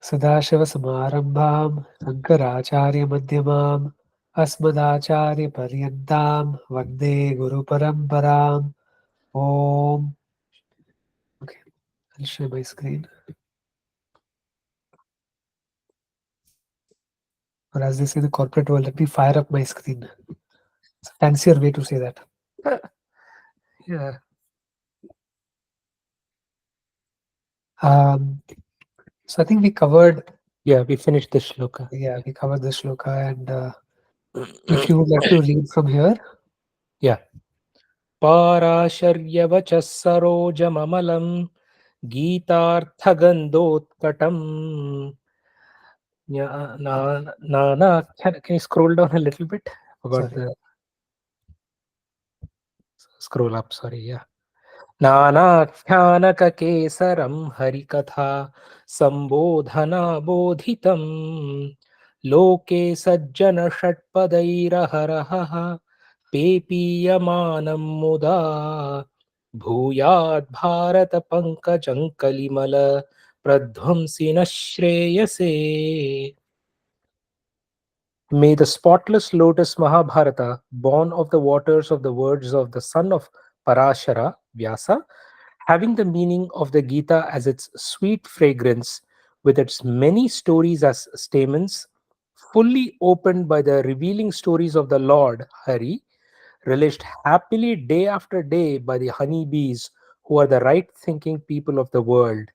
सदाशिवसमारम्भां शङ्कराचार्यमध्यमाम् अस्मदाचार्यपर्यन्तां वन्दे गुरुपरम्पराम्. Om. Okay, I'll share my screen. Or as they say in the corporate world, let me fire up my screen. It's a fancier way to say that. Yeah. Um, so I think we covered, Yeah, we finished the shloka. yeah, we covered the shloka, and if you would like to read from here, Yeah. पाराशर्यवचः सरोजममलं गीतार्थगन्धोत्कटम् can you scroll down a little bit? Forgot sorry, the scroll up, sorry, yeah. नानाख्यानककेसरं हरिकथा सम्बोधनाबोधितं लोके सज्जनषट्पदैरहरहः पेपीयमानं मुदा भूयाद्भारतपङ्कजं कलिमल प्रध्वंसिनः श्रेयसे. May the spotless lotus Mahabharata, born of the waters of the words of the son of Parashara, Vyasa, having the meaning of the Gita as its sweet fragrance, with its many stories as stamens, fully opened by the revealing stories of the Lord Hari, relished happily day after day by the honeybees who are the right thinking people of the world.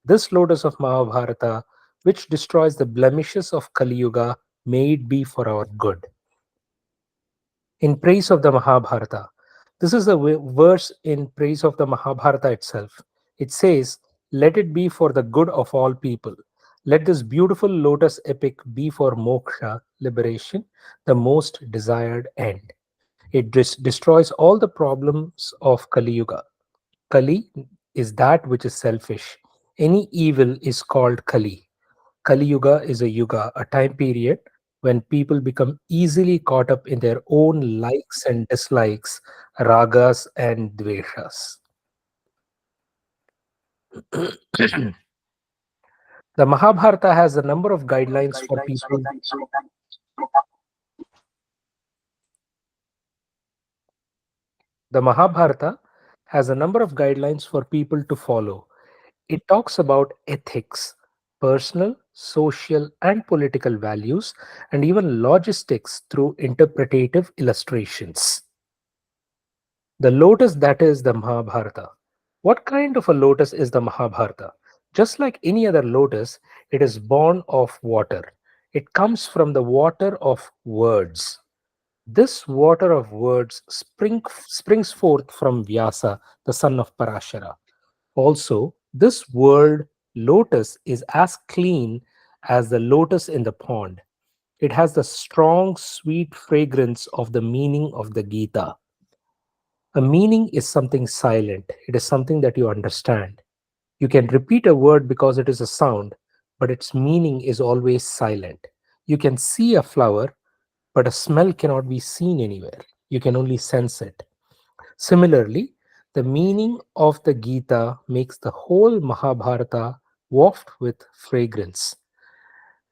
This lotus of Mahabharata, which destroys the blemishes of Kali Yuga, may it be for our good. In praise of the Mahabharata. This is the verse in praise of the Mahabharata itself. It says, "Let it be for the good of all people. Let this beautiful lotus epic be for moksha, liberation, the most desired end." It destroys all the problems of Kali Yuga. Kali is that which is selfish. Any evil is called Kali. Kali Yuga is a yuga, a time period when people become easily caught up in their own likes and dislikes, ragas and dveshas. The Mahabharata has a number of guidelines for people. The Mahabharata has a number of guidelines for people to follow. It talks about ethics, personal, social, and political values, and even logistics through interpretative illustrations. The lotus that is the Mahabharata. What kind of a lotus is the Mahabharata? Just like any other lotus, it is born of water. It comes from the water of words. This water of words springs forth from Vyasa, the son of Parashara. Also, this word lotus is as clean as the lotus in the pond. It has the strong, sweet fragrance of the meaning of the Gita. A meaning is something silent, it is something that you understand. You can repeat a word because it is a sound, but its meaning is always silent. You can see a flower, but a smell cannot be seen anywhere. You can only sense it. Similarly, the meaning of the Gita makes the whole Mahabharata waft with fragrance.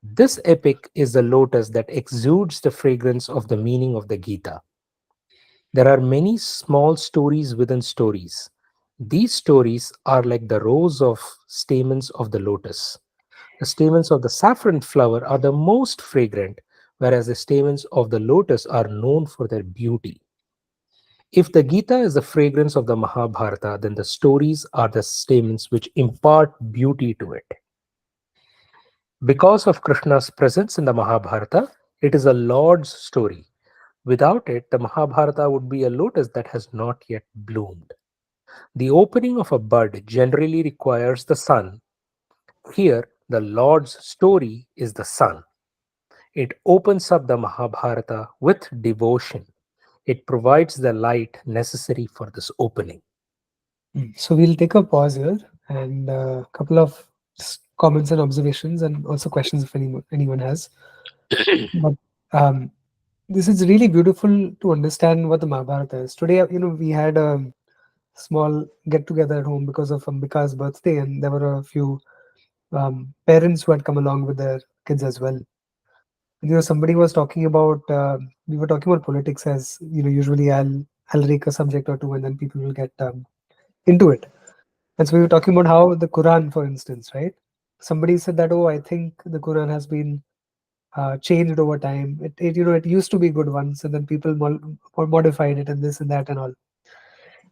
This epic is the lotus that exudes the fragrance of the meaning of the Gita. There are many small stories within stories. These stories are like the rows of stamens of the lotus. The stamens of the saffron flower are the most fragrant, whereas the stamens of the lotus are known for their beauty. If the Gita is the fragrance of the Mahabharata, then the stories are the stamens which impart beauty to it. Because of Krishna's presence in the Mahabharata, it is a Lord's story. Without it, the Mahabharata would be a lotus that has not yet bloomed. The opening of a bud generally requires the sun. Here, the Lord's story is the sun. It opens up the Mahabharata with devotion. It provides the light necessary for this opening. so we'll take a pause here and a couple of comments and observations, and also questions if anyone has. But um, this is really beautiful to understand what the Mahabharata is. Today, we had a small get together at home because of Ambika's birthday, and there were a few parents who had come along with their kids as well. Somebody was talking about we were talking about politics, as usually I'll rake a subject or two and then people will get into it. And so we were talking about how the Quran, for instance, right? Somebody said that, oh, I think the Quran has been changed over time. It used to be good once, and then people modified it and this and that and all.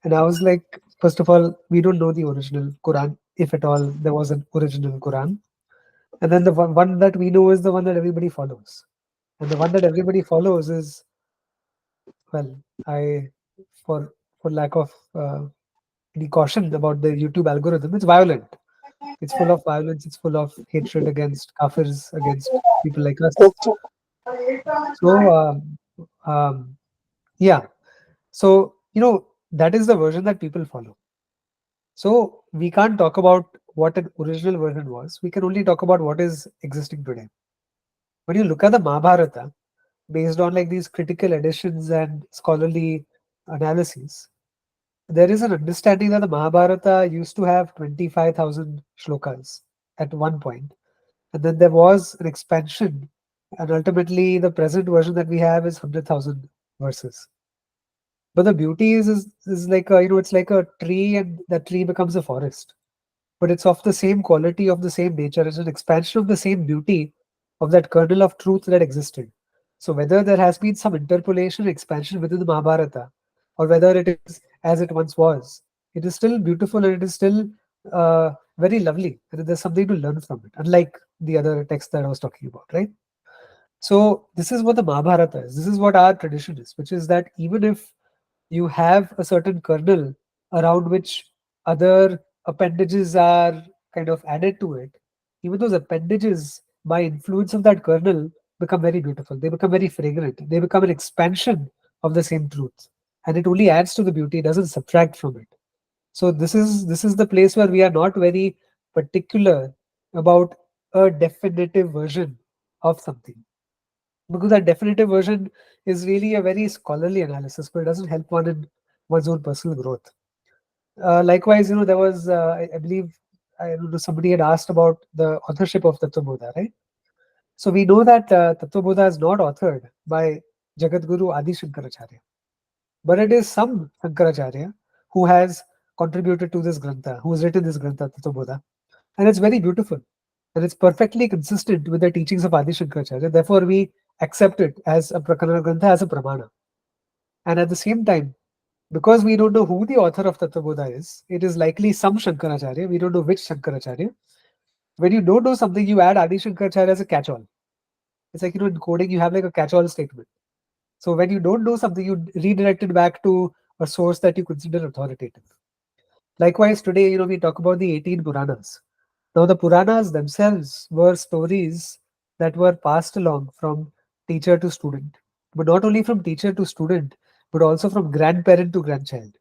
And I was like, first of all, we don't know the original Quran, if at all there was an original Quran. And then the one that we know is the one that everybody follows. And the one that everybody follows is, well, I, for lack of any caution about the YouTube algorithm, it's violent. It's full of violence. It's full of hatred against kafirs, against people like us. So, yeah. So, that is the version that people follow. So, we can't talk about what an original version was. We can only talk about what is existing today. When you look at the Mahabharata, based on like these critical editions and scholarly analyses, there is an understanding that the Mahabharata used to have 25,000 shlokas at one point, and then there was an expansion, and ultimately the present version that we have is 100,000 verses. But the beauty is like it's like a tree, and that tree becomes a forest. But it's of the same quality, of the same nature. It's an expansion of the same beauty of that kernel of truth that existed. So whether there has been some interpolation, expansion within the Mahabharata, or whether it is as it once was, it is still beautiful and it is still very lovely. And there's something to learn from it, unlike the other text that I was talking about, right? So this is what the Mahabharata is. This is what our tradition is, which is that even if you have a certain kernel around which other appendages are kind of added to it, even those appendages, by influence of that kernel, become very beautiful. They become very fragrant. They become an expansion of the same truth. And it only adds to the beauty, it doesn't subtract from it. So this is the place where we are not very particular about a definitive version of something, because that definitive version is really a very scholarly analysis, but it doesn't help one in one's own personal growth. Likewise, there was, I believe, I don't know, somebody had asked about the authorship of Tattva, right? So we know that Tattva is not authored by Jagadguru Adi Shankaracharya, but it is some Shankaracharya who has contributed to this grantha, who has written this grantha, Tattva, and it's very beautiful. And it's perfectly consistent with the teachings of Adi Shankaracharya. Therefore, we accept it as a Prakarana Grantha, as a Pramana. And at the same time, because we don't know who the author of Tattva is, it is likely some Shankaracharya. We don't know which Shankaracharya. When you don't know something, you add Adi Shankaracharya as a catch-all. It's like, in coding, you have like a catch-all statement. So when you don't know something, you redirect it back to a source that you consider authoritative. Likewise, today, we talk about the 18 Puranas. Now, the Puranas themselves were stories that were passed along from teacher to student, but not only from teacher to student, but also from grandparent to grandchild,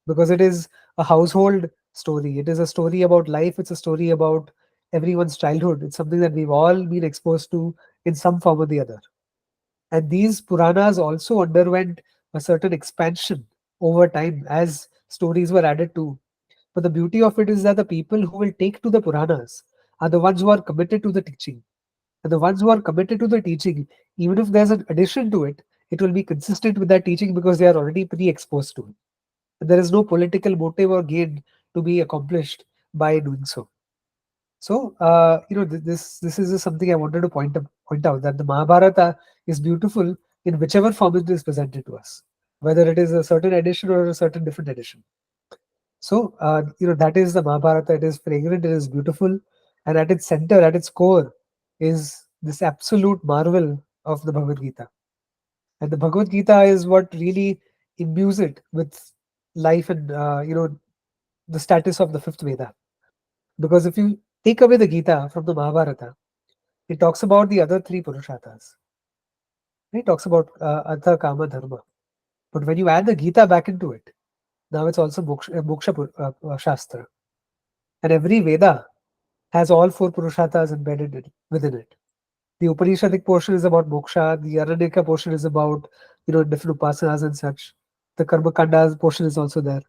because it is a household story. It is a story about life. It's a story about everyone's childhood. It's something that we've all been exposed to in some form or the other. And these Puranas also underwent a certain expansion over time as stories were added to. But the beauty of it is that the people who will take to the Puranas are the ones who are committed to the teaching. And the ones who are committed to the teaching, even if there's an addition to it, it will be consistent with that teaching because they are already pre exposed to it. And there is no political motive or gain to be accomplished by doing so. So, this is just something I wanted to point out, that the Mahabharata is beautiful in whichever form it is presented to us, whether it is a certain edition or a certain different edition. So, that is the Mahabharata. It is fragrant, it is beautiful, and at its center, at its core, is this absolute marvel of the Bhagavad Gita. And the Bhagavad Gita is what really imbues it with life and, the status of the fifth Veda. Because if you take away the Gita from the Mahabharata, it talks about the other three Purusharthas. It talks about Artha, Kama, Dharma. But when you add the Gita back into it, now it's also Moksha Shastra. And every Veda has all four Purusharthas embedded within it. The Upanishadic portion is about moksha. The Aranyaka portion is about, different upasanas and such. The Karma Kandas portion is also there.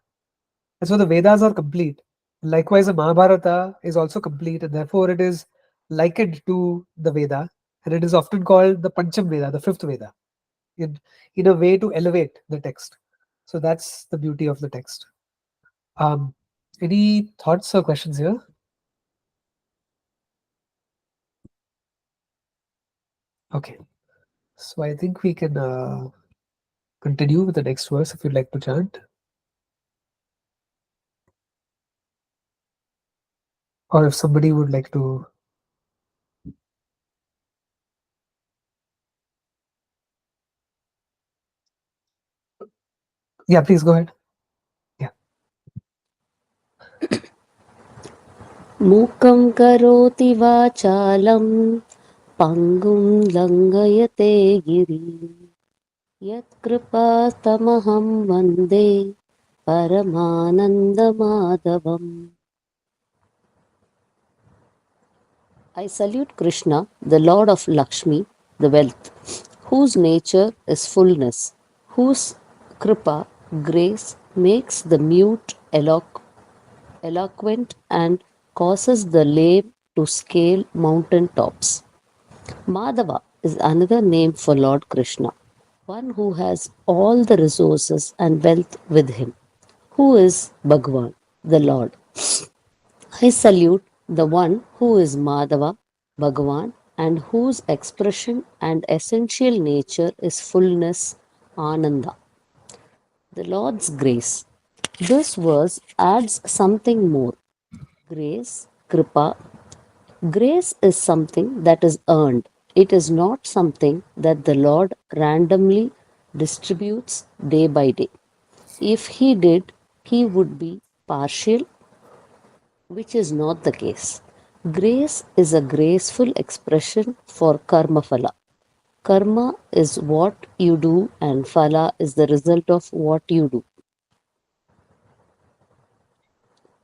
And so the Vedas are complete. Likewise, the Mahabharata is also complete, and therefore it is likened to the Veda, and it is often called the Pancham Veda, the fifth Veda, in, in a way to elevate the text. So that's the beauty of the text. Um, any thoughts or questions here? Okay, so I think we can continue with the next verse if you'd like to chant, or if somebody would like to. Yeah, please go ahead. Yeah. मूकं करोति वाचालं पङ्गुं लङ्घयते गिरिं यत्कृपातमहं वन्दे परमानन्दमाधवम् I salute Krishna, the Lord of Lakshmi, the wealth, whose nature is fullness, whose kripa, grace, makes the mute eloquent and causes the lame to scale mountain tops. Madhava is another name for Lord Krishna, one who has all the resources and wealth with him, who is Bhagwan, the Lord. I salute the one who is Madhava, Bhagavan, and whose expression and essential nature is fullness, Ananda. The Lord's grace. This verse adds something more. Grace, Kripa. Grace is something that is earned. It is not something that the Lord randomly distributes day by day. If He did, He would be partial, which is not the case. Grace is a graceful expression for karma phala. Karma is what you do, and phala is the result of what you do.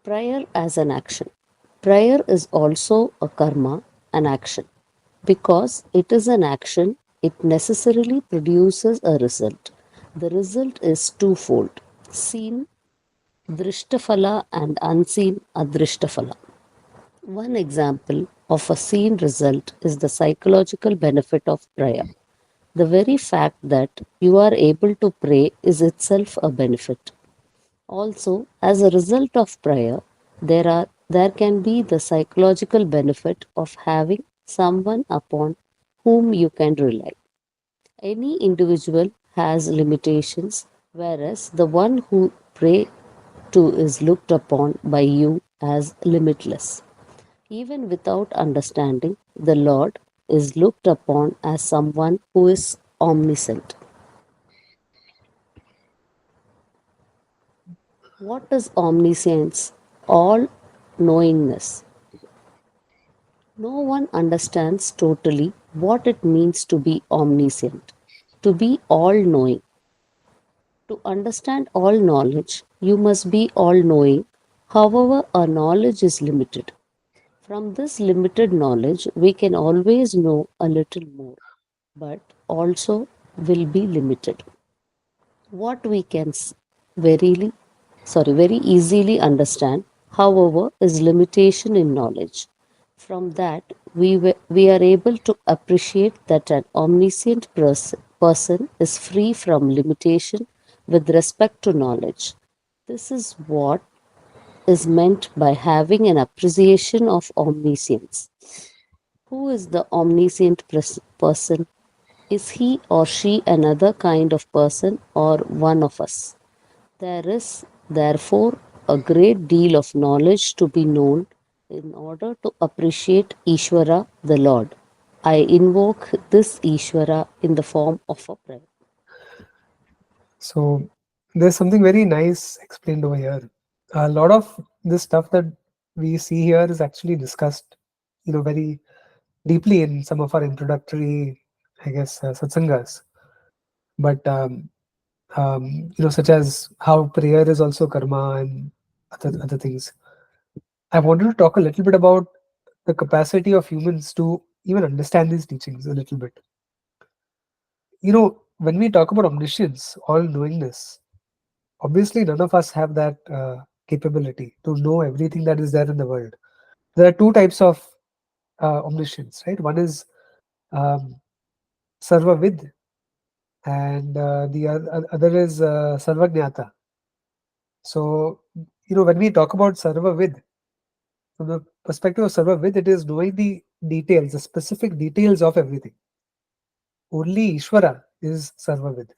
Prayer as an action. Prayer is also a karma, an action. Because it is an action, it necessarily produces a result. The result is twofold: seen drishtaphala and unseen adrishtaphala. One example of a seen result is the psychological benefit of prayer. The very fact that you are able to pray is itself a benefit. Also, as a result of prayer, there can be the psychological benefit of having someone upon whom you can rely. Any individual has limitations, whereas the one who pray to is looked upon by you as limitless. Even without understanding, the Lord is looked upon as someone who is omniscient. What is omniscience? All knowingness. No one understands totally what it means to be omniscient, to be all knowing. To understand all knowledge, you must be all knowing. However, our knowledge is limited. From this limited knowledge, we can always know a little more, but also will be limited. What we can very easily understand, however, is limitation in knowledge. From that, we are able to appreciate that an omniscient person is free from limitation with respect to knowledge. This is what is meant by having an appreciation of omniscience. Who is the omniscient person? Is he or she another kind of person or one of us? There is, therefore, a great deal of knowledge to be known in order to appreciate Ishvara, the Lord. I invoke this Ishvara in the form of a prayer. So there's something very nice explained over here. A lot of this stuff that we see here is actually discussed, very deeply in some of our introductory, I guess, satsangas. But such as how prayer is also karma and other things. I wanted to talk a little bit about the capacity of humans to even understand these teachings a little bit. When we talk about omniscience, all knowingness, obviously none of us have that capability to know everything that is there in the world. There are two types of omniscience, right? One is um, sarvavid, and the other is sarvajnata. So, when we talk about sarvavid, from the perspective of sarvavid, it is knowing the details, the specific details of everything. Only Ishvara is sarvavid.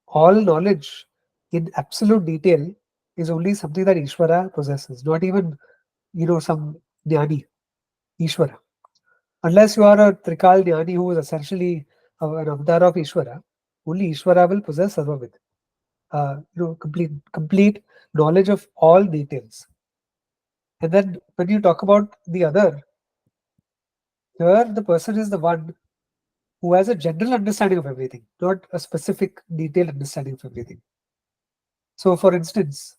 All knowledge in absolute detail is only something that Ishvara possesses, not even, some jnani, Ishvara. Unless you are a Trikal jnani who is essentially an avatar of Ishvara, only Ishvara will possess Sarvavid. Complete knowledge of all details. And then when you talk about the other, here the person is the one who has a general understanding of everything, not a specific detailed understanding of everything. So, for instance,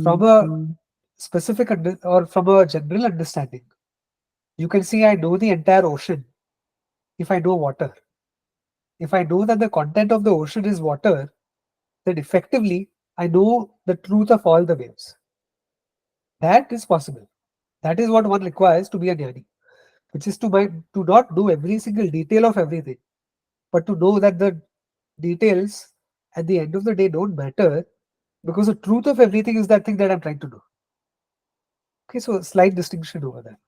from a specific or from a general understanding, you can see I know the entire ocean if I know water. If I know that the content of the ocean is water, then effectively I know the truth of all the waves. That is possible. That is what one requires to be a jnani, which is to not know every single detail of everything, but to know that the details at the end of the day don't matter because the truth of everything is that thing that I'm trying to do. Okay, so slight distinction over there.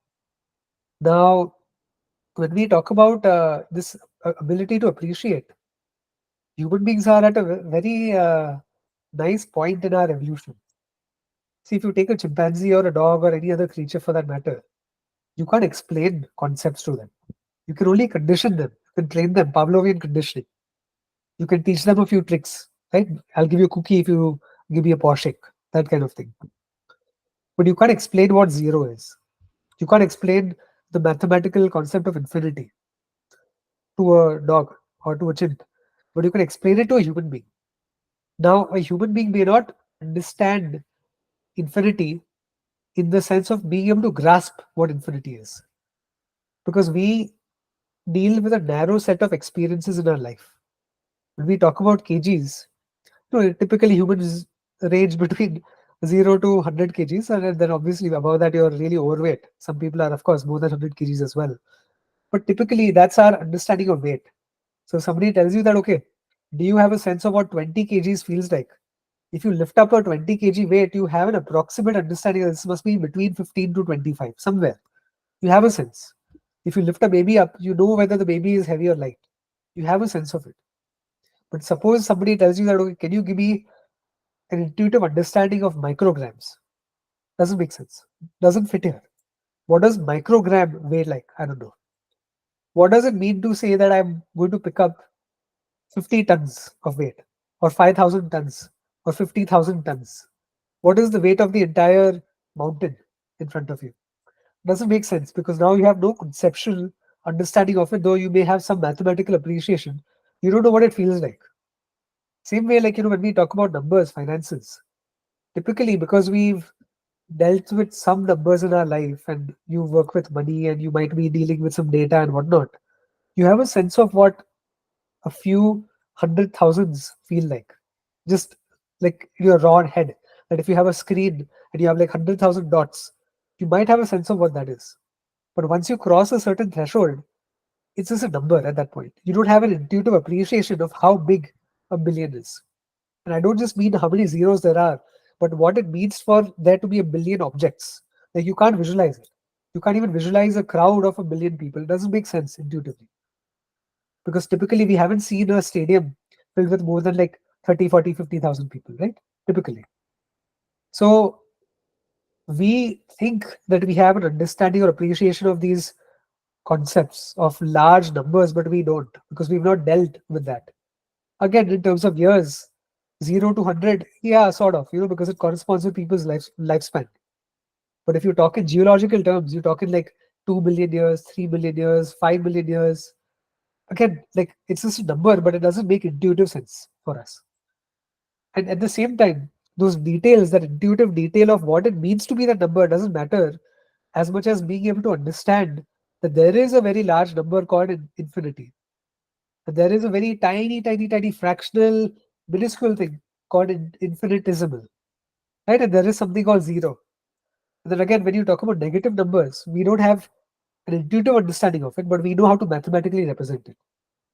Now, when we talk about this ability to appreciate, human beings are at a very nice point in our evolution. See, if you take a chimpanzee or a dog or any other creature for that matter, you can't explain concepts to them. You can only condition them. You can train them, Pavlovian conditioning. You can teach them a few tricks, right? I'll give you a cookie if you give me a paw shake, that kind of thing. But you can't explain what zero is. You can't explain the mathematical concept of infinity to a dog or to a chimp, but you can explain it to a human being. Now, a human being may not understand infinity in the sense of being able to grasp what infinity is, because we deal with a narrow set of experiences in our life. When we talk about kgs, typically humans range between 0 to 100 kgs, and then obviously above that you're really overweight. Some people are, of course, more than 100 kgs as well. But typically, that's our understanding of weight. So somebody tells you that, okay, do you have a sense of what 20 kgs feels like? If you lift up a 20 kg weight, you have an approximate understanding that this must be between 15 to 25, somewhere. You have a sense. If you lift a baby up, you know whether the baby is heavy or light. You have a sense of it. But suppose somebody tells you that, okay, can you give me an intuitive understanding of micrograms? Doesn't make sense. Doesn't fit here. What does microgram weigh like? I don't know. What does it mean to say that I'm going to pick up 50 tons of weight, or 5,000 tons, or 50,000 tons? What is the weight of the entire mountain in front of you? Doesn't make sense, because now you have no conceptual understanding of it, though you may have some mathematical appreciation. You don't know what it feels like. Same way, like, when we talk about numbers, finances, typically because we've dealt with some numbers in our life and you work with money and you might be dealing with some data and whatnot, you have a sense of what a few hundred thousands feel like. Just like your raw head. That if you have a screen and you have like 100,000 dots, you might have a sense of what that is. But once you cross a certain threshold, it's just a number at that point. You don't have an intuitive appreciation of how big a billion is. And I don't just mean how many zeros there are, but what it means for there to be a billion objects. Like, you can't visualize it. You can't even visualize a crowd of a billion people. It doesn't make sense intuitively. Because typically we haven't seen a stadium filled with more than like 30, 40, 50,000 people, right? Typically. So we think that we have an understanding or appreciation of these concepts of large numbers, but we don't, because we've not dealt with that. Again, in terms of years, 0 to 100, yeah, sort of, because it corresponds with people's lifespan. But if you talk in geological terms, you talk in like 2 billion years, 3 billion years, 5 billion years. Again, like, it's just a number, but it doesn't make intuitive sense for us. And at the same time, those details, that intuitive detail of what it means to be that number, doesn't matter as much as being able to understand that there is a very large number called infinity. That there is a very tiny, tiny, tiny fractional, minuscule thing called infinitesimal. right? And there is something called zero. And then again, when you talk about negative numbers, we don't have an intuitive understanding of it, but we know how to mathematically represent it.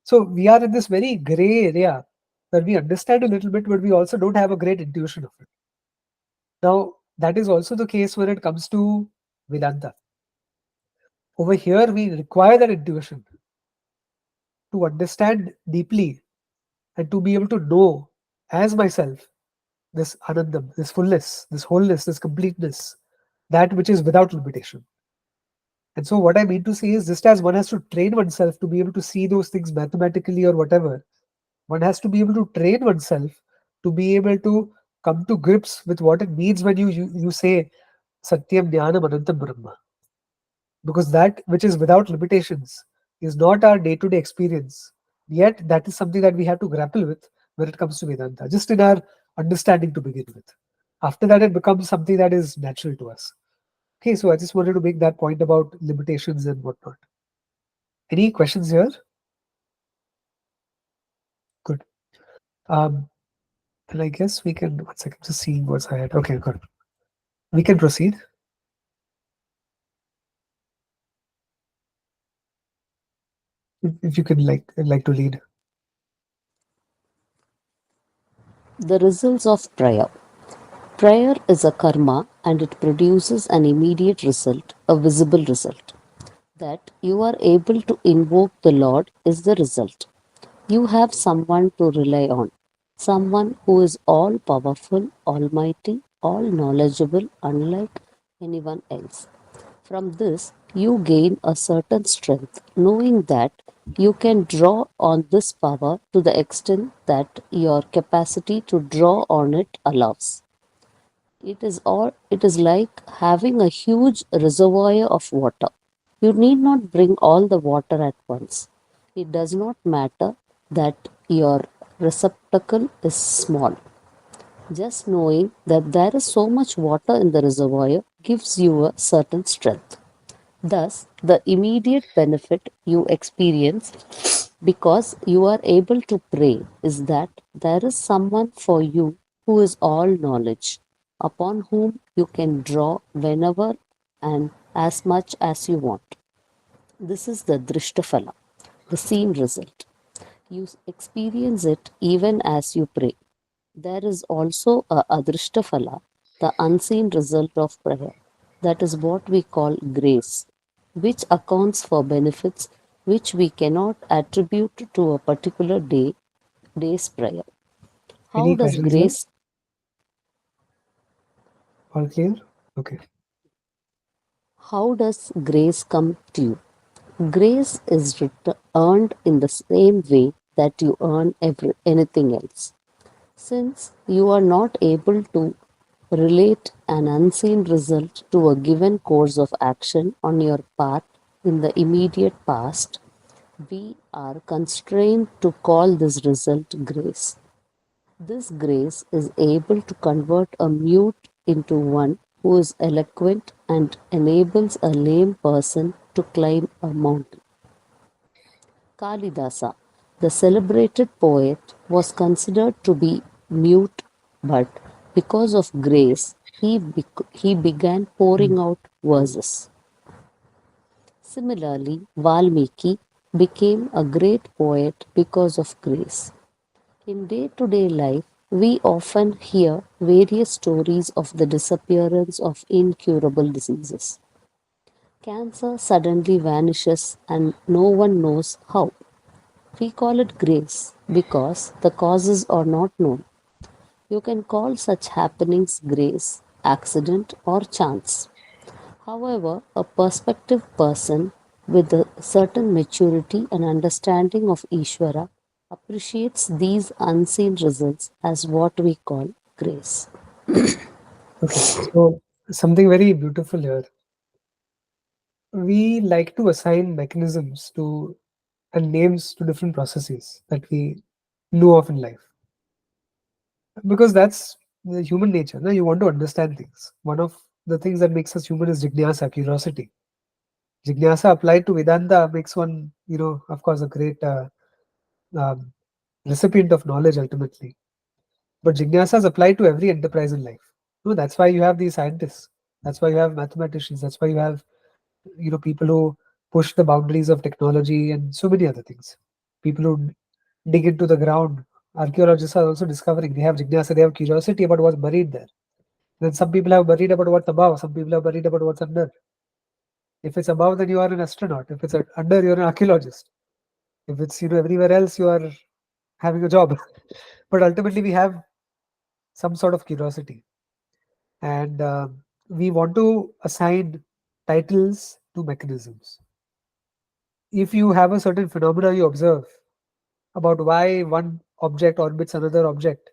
So we are in this very gray area where we understand a little bit, but we also don't have a great intuition of it. Now, that is also the case when it comes to Vedanta. Over here, we require that intuition to understand deeply and to be able to know as myself this anandam, this fullness, this wholeness, this completeness, that which is without limitation. And so, what I mean to say is, just as one has to train oneself to be able to see those things mathematically or whatever, one has to be able to train oneself to be able to come to grips with what it means when you say Satyam Jnanam Anantam Brahma. Because that which is without limitations is not our day to day experience. Yet, that is something that we have to grapple with when it comes to Vedanta, just in our understanding to begin with. After that, it becomes something that is natural to us. Okay, so I just wanted to make that point about limitations and whatnot. Any questions here? Good. Um, and I guess we can, one second, just seeing what's ahead. Okay, good. We can proceed. If you could like to lead. The results of prayer. Prayer is a karma and it produces an immediate result, a visible result. That you are able to invoke the Lord is the result. You have someone to rely on, someone who is all powerful, almighty, all knowledgeable, unlike anyone else. From this, you gain a certain strength, knowing that you can draw on this power to the extent that your capacity to draw on it allows. It is like having a huge reservoir of water. You need not bring all the water at once. It does not matter that your receptacle is small. Just knowing that there is so much water in the reservoir gives you a certain strength. Thus, the immediate benefit you experience because you are able to pray is that there is someone for you who is all knowledge, upon whom you can draw whenever and as much as you want. This is the Drishtafala, the seen result. You experience it even as you pray. There is also a Adrishtafala, the unseen result of prayer. That is what we call grace, which accounts for benefits which we cannot attribute to a particular day's prayer. How Any does questions here? grace All clear? Okay. how does grace come to you? Grace is earned in the same way that you earn anything else. Since you are not able to relate an unseen result to a given course of action on your path in the immediate past, we are constrained to call this result grace. This grace is able to convert a mute into one who is eloquent and enables a lame person to climb a mountain. Kalidasa, the celebrated poet, was considered to be mute, but because of grace, he began pouring out verses. Similarly, Valmiki became a great poet because of grace. In day to day life, we often hear various stories of the disappearance of incurable diseases. Cancer suddenly vanishes and no one knows how. We call it grace because the causes are not known. You can call such happenings grace, accident, or chance. However, a perspective person with a certain maturity and understanding of Ishvara appreciates these unseen results as what we call grace. Okay. So something very beautiful here. We like to assign mechanisms to and names to different processes that we know of in life because that's the human nature. No? You want to understand things. One of the things that makes us human is jignasa, curiosity. Jignasa applied to Vedanta makes one, of course, a great um, recipient of knowledge ultimately. But jignasa is applied to every enterprise in life. No, that's why you have these scientists. That's why you have mathematicians. That's why you have, people who push the boundaries of technology and so many other things. People who dig into the ground. Archaeologists are also discovering. They have jignasa. They have curiosity about what's buried there. Then some people have worried about what's above. Some people are worried about what's under. If it's above, then you are an astronaut. If it's under, you're an archaeologist. If it's everywhere else, you are having a job. But ultimately, we have some sort of curiosity, and we want to assign titles to mechanisms. If you have a certain phenomena you observe about why one object orbits another object,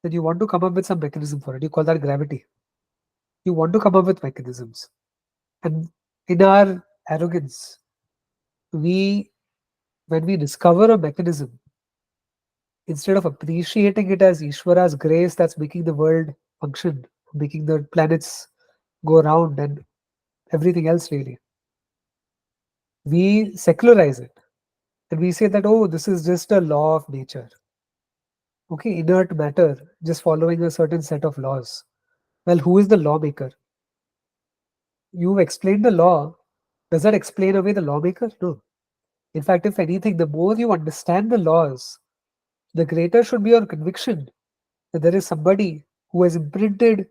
then you want to come up with some mechanism for it. You call that gravity. You want to come up with mechanisms. And in our arrogance, we when we discover a mechanism, instead of appreciating it as Ishvara's grace that's making the world function, making the planets go around and everything else really, we secularize it. And we say that, oh, this is just a law of nature. Okay, inert matter, just following a certain set of laws. Well, who is the lawmaker? You've explained the law. Does that explain away the lawmaker? No. In fact, if anything, the more you understand the laws, the greater should be your conviction that there is somebody who has imprinted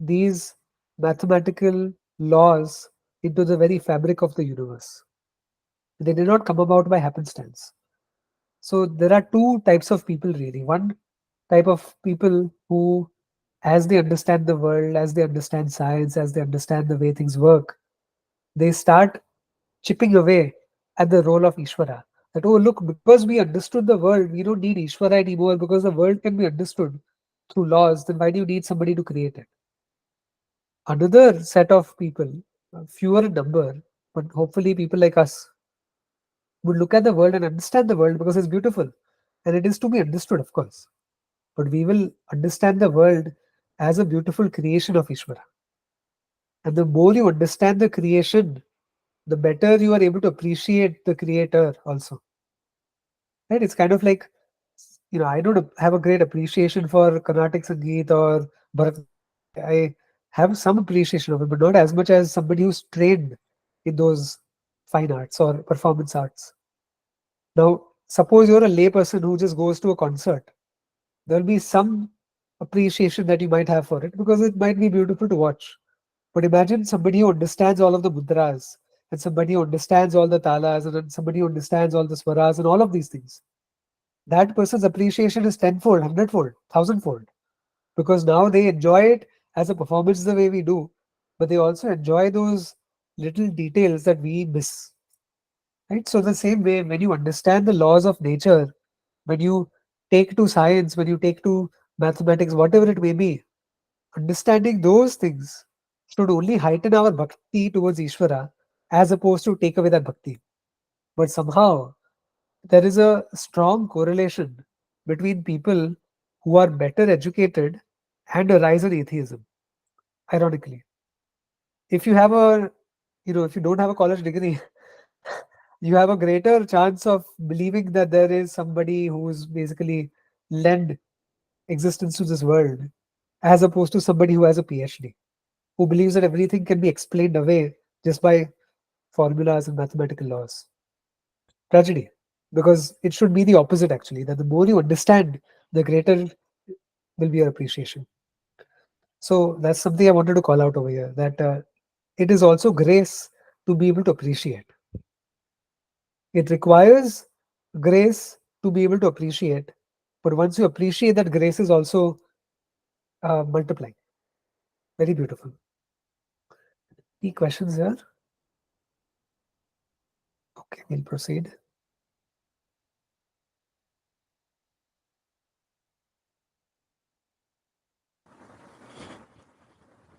these mathematical laws into the very fabric of the universe. They did not come about by happenstance. So there are two types of people really. One type of people who, as they understand the world, as they understand science, as they understand the way things work, they start chipping away at the role of Ishvara. That, oh, look, because we understood the world, we don't need Ishvara anymore because the world can be understood through laws. Then why do you need somebody to create it? Another set of people, fewer in number, but hopefully people like us, would look at the world and understand the world because it's beautiful. And it is to be understood, of course. But we will understand the world as a beautiful creation of Ishvara. And the more you understand the creation, the better you are able to appreciate the creator also. Right? It's kind of like, I don't have a great appreciation for Carnatic Sangeet or Bharatanatyam. I have some appreciation of it, but not as much as somebody who's trained in those fine arts or performance arts. Now, suppose you're a layperson who just goes to a concert. There'll be some appreciation that you might have for it because it might be beautiful to watch. But imagine somebody who understands all of the mudras and somebody who understands all the talas and then somebody who understands all the swaras and all of these things. That person's appreciation is tenfold, hundredfold, thousandfold, because now they enjoy it as a performance the way we do, but they also enjoy those little details that we miss. Right? So the same way, when you understand the laws of nature, when you take to science, when you take to mathematics, whatever it may be, understanding those things should only heighten our bhakti towards Ishvara as opposed to take away that bhakti. But somehow there is a strong correlation between people who are better educated and a rise in atheism. Ironically, if you have if you don't have a college degree, you have a greater chance of believing that there is somebody who's basically lend existence to this world as opposed to somebody who has a PhD, who believes that everything can be explained away just by formulas and mathematical laws. Tragedy. Because it should be the opposite, actually, that the more you understand, the greater will be your appreciation. So that's something I wanted to call out over here, that it is also grace to be able to appreciate. It requires grace to be able to appreciate, but once you appreciate, that grace is also multiplying. Very beautiful. Any questions here? Okay, we'll proceed.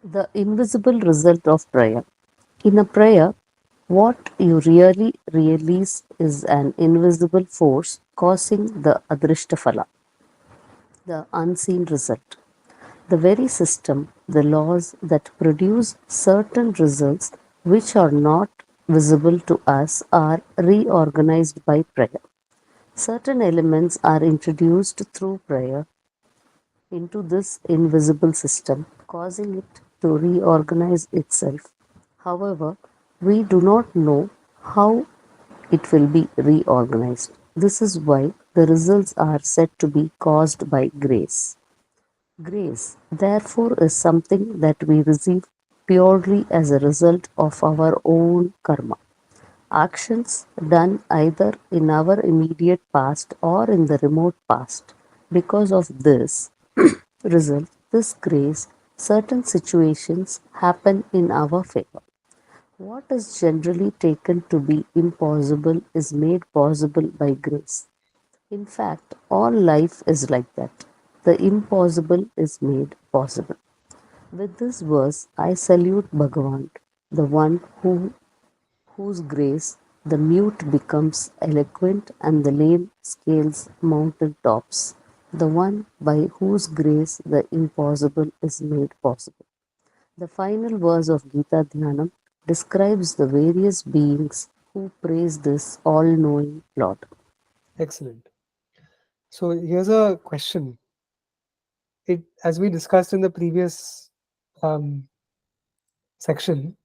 The invisible result of prayer. In a prayer, what you really release is an invisible force causing the adrishtafala, the unseen result. The very system, the laws that produce certain results which are not visible to us are reorganized by prayer. Certain elements are introduced through prayer into this invisible system causing it to reorganize itself. However, we do not know how it will be reorganized. This is why the results are said to be caused by grace. Grace, therefore, is something that we receive purely as a result of our own karma. Actions done either in our immediate past or in the remote past. Because of this result, this grace, certain situations happen in our favor. What is generally taken to be impossible is made possible by grace. In fact, all life is like that. The impossible is made possible. With this verse, I salute Bhagavan, the one whose grace the mute becomes eloquent and the lame scales mountain tops, the one by whose grace the impossible is made possible. The final verse of Gita Dhyanam describes the various beings who praise this all knowing Lord. Excellent. So here's a question. As we discussed in the previous um, section,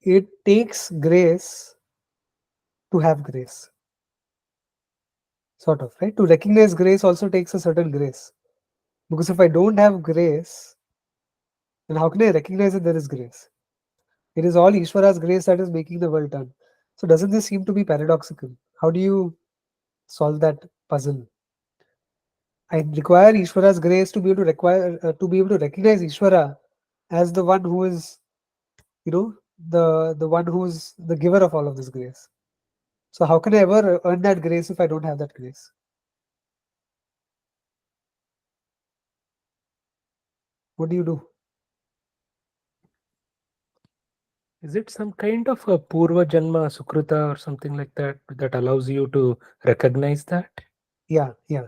it takes grace to have grace, sort of, right? To recognize grace also takes a certain grace. Because if I don't have grace, then how can I recognize that there is grace? It is all Ishvara's grace that is making the world turn. So doesn't this seem to be paradoxical? How do you solve that puzzle? I require Ishvara's grace to be able to recognize Ishvara as the one who is, the one who is the giver of all of this grace. So how can I ever earn that grace if I don't have that grace? What do you do? Is it some kind of a Purva Janma Sukruta or something like that that allows you to recognize that? Yeah, yeah.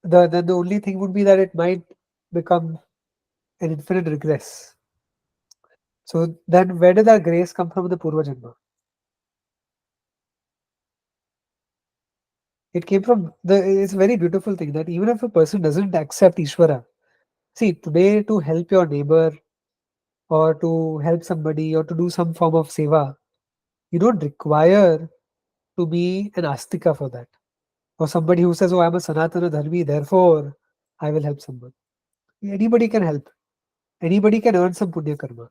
The only thing would be that it might become an infinite regress. So then where did that grace come from in the Purva Janma? It came from it's a very beautiful thing that even if a person doesn't accept Ishvara, see, today to help your neighbor or to help somebody or to do some form of seva, you don't require to be an astika for that. Or somebody who says, oh, I'm a Sanatana Dharmi, therefore I will help someone. Anybody can help. Anybody can earn some punya karma.